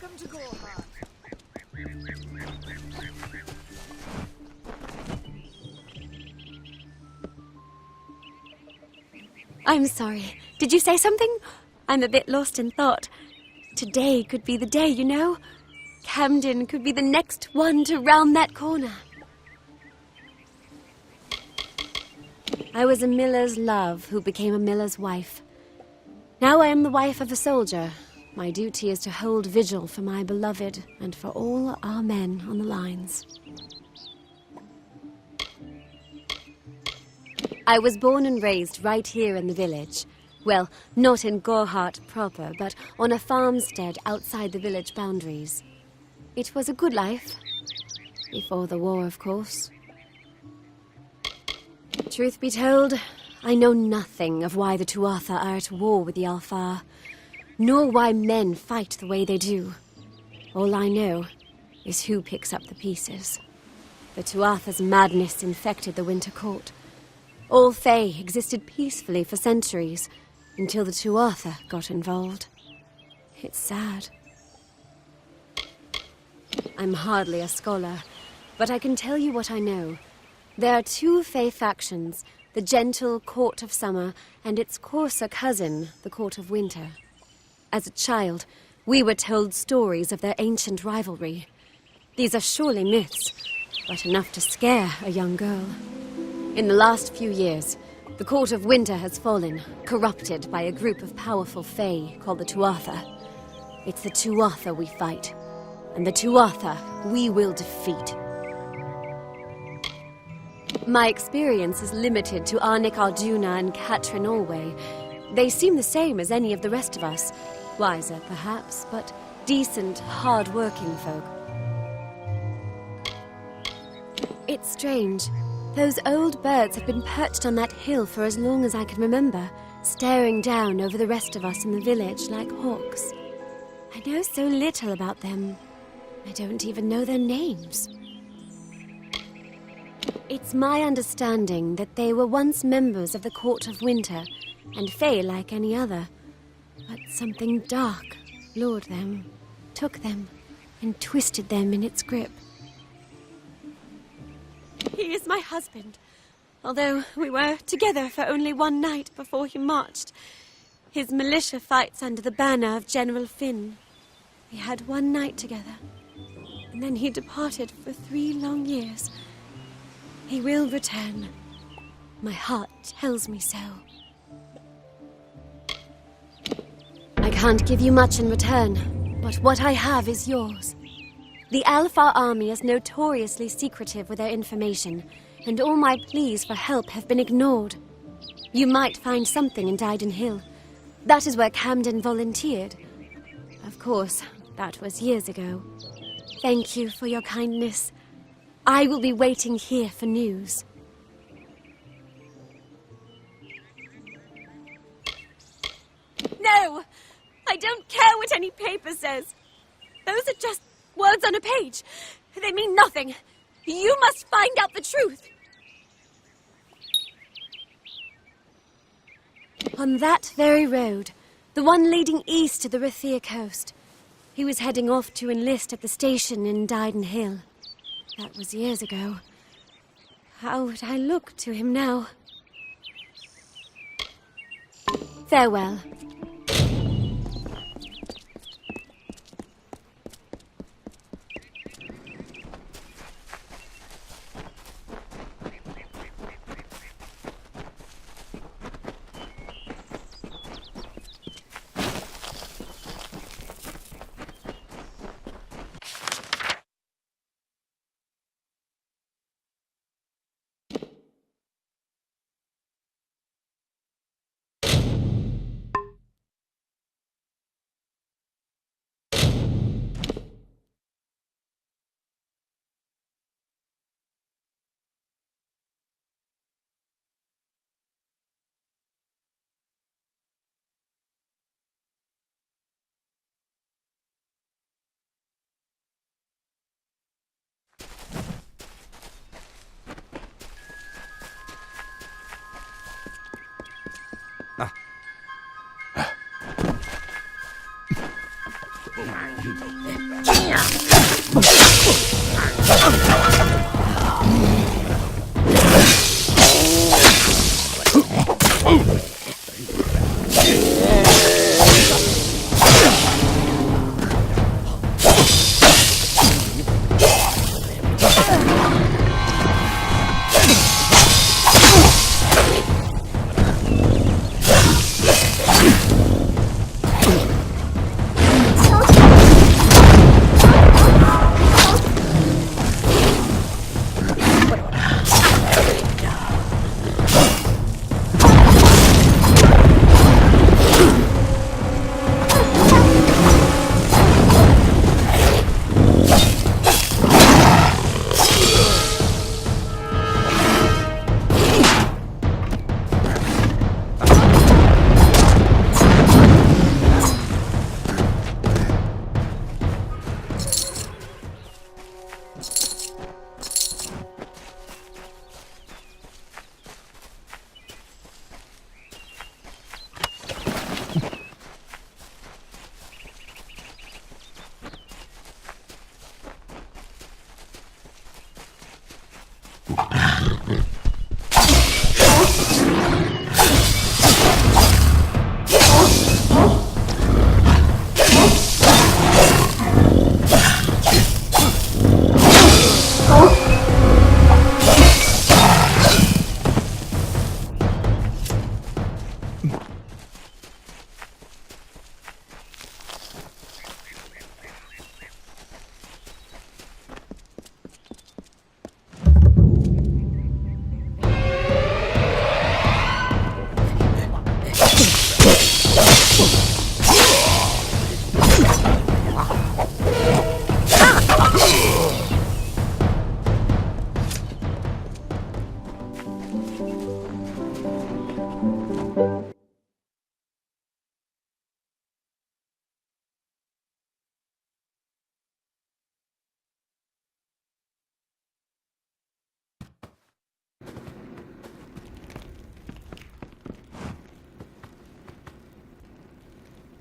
Welcome to Gorhart. I'm sorry. Did you say something? I'm a bit lost in thought. Today could be the day, you know. Camden could be the next one to round that corner. I was a miller's love who became a miller's wife. Now I am the wife of a soldier. My duty is to hold vigil for my beloved and for all our men on the lines. I was born and raised right here in the village. Well, not in Gorhart proper, but on a farmstead outside the village boundaries. It was a good life. Before the war, of course. Truth be told, I know nothing of why the Tuatha are at war with the Alfar, nor why men fight the way they do. All I know is who picks up the pieces. The Tuatha's madness infected the Winter Court. All Fae existed peacefully for centuries, until the Tuatha got involved. It's sad. I'm hardly a scholar, but I can tell you what I know. There are two Fae factions, the gentle Court of Summer and its coarser cousin, the Court of Winter. As a child, we were told stories of their ancient rivalry. These are surely myths, but enough to scare a young girl. In the last few years, the Court of Winter has fallen, corrupted by a group of powerful Fae called the Tuatha. It's the Tuatha we fight, and the Tuatha we will defeat. My experience is limited to Arnik Arjuna and Katrin Allway. They seem the same as any of the rest of us. Wiser, perhaps, but decent, hard-working folk. It's strange. Those old birds have been perched on that hill for as long as I can remember, staring down over the rest of us in the village like hawks. I know so little about them. I don't even know their names. It's my understanding that they were once members of the Court of Winter, and Fae like any other. But something dark lured them, took them, and twisted them in its grip. He is my husband, although we were together for only one night before he marched. His militia fights under the banner of General Finn. We had one night together, and then he departed for 3 long years. He will return. My heart tells me so. I can't give you much in return, but what I have is yours. The Alfar army is notoriously secretive with their information, and all my pleas for help have been ignored. You might find something in Dyden Hill. That is where Camden volunteered. Of course, that was years ago. Thank you for your kindness. I will be waiting here for news. No! I don't care what any paper says. Those are just words on a page. They mean nothing. You must find out the truth. On that very road, the one leading east to the Rathia coast, he was heading off to enlist at the station in Dyden Hill. That was years ago. How would I look to him now? Farewell.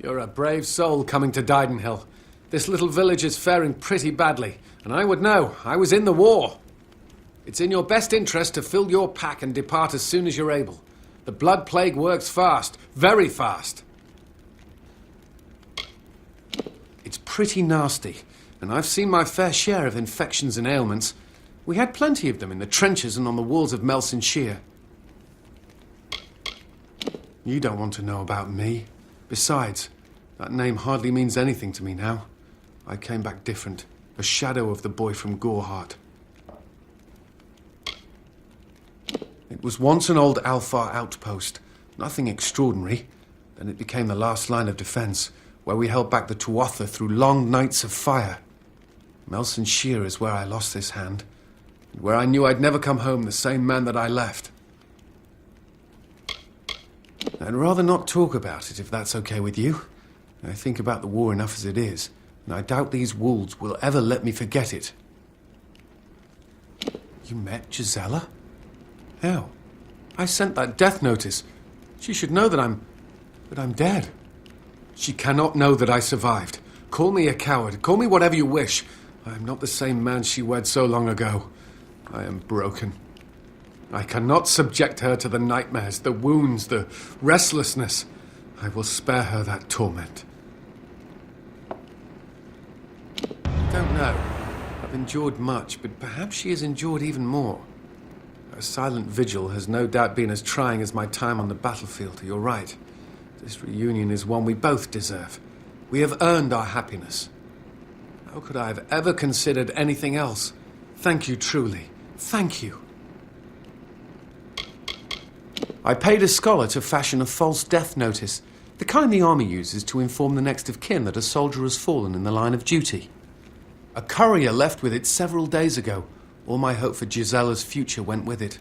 You're a brave soul coming to Didenhill. This little village is faring pretty badly, and I would know. I was in the war. It's in your best interest to fill your pack and depart as soon as you're able. The blood plague works fast, very fast. It's pretty nasty, and I've seen my fair share of infections and ailments. We had plenty of them in the trenches and on the walls of Melson-Shear. You don't want to know about me. Besides, that name hardly means anything to me now. I came back different, a shadow of the boy from Gorehart. It was once an old Alfar outpost, nothing extraordinary. Then it became the last line of defense, where we held back the Tuatha through long nights of fire. Melson-Shear is where I lost this hand, and where I knew I'd never come home the same man that I left. I'd rather not talk about it, if that's okay with you. I think about the war enough as it is, and I doubt these wolves will ever let me forget it. You met Gisela? How? I sent that death notice. She should know that I'm dead. She cannot know that I survived. Call me a coward. Call me whatever you wish. I am not the same man she wed so long ago. I am broken. I cannot subject her to the nightmares, the wounds, the restlessness. I will spare her that torment. I don't know. I've endured much, but perhaps she has endured even more. Her silent vigil has no doubt been as trying as my time on the battlefield. You're right. This reunion is one we both deserve. We have earned our happiness. How could I have ever considered anything else? Thank you, truly. Thank you. I paid a scholar to fashion a false death notice, the kind the army uses to inform the next of kin that a soldier has fallen in the line of duty. A courier left with it several days ago. All my hope for Gisela's future went with it.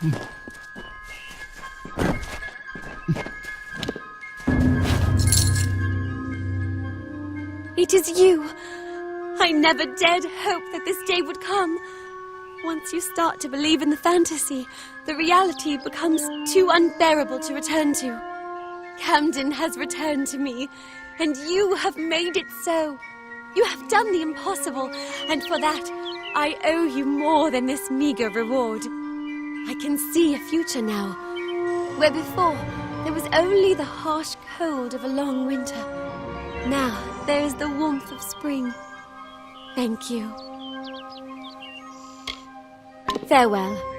It is you! I never dared hope that this day would come. Once you start to believe in the fantasy, the reality becomes too unbearable to return to. Camden has returned to me, and you have made it so. You have done the impossible, and for that, I owe you more than this meager reward. I can see a future now, where before there was only the harsh cold of a long winter. Now there is the warmth of spring. Thank you. Farewell.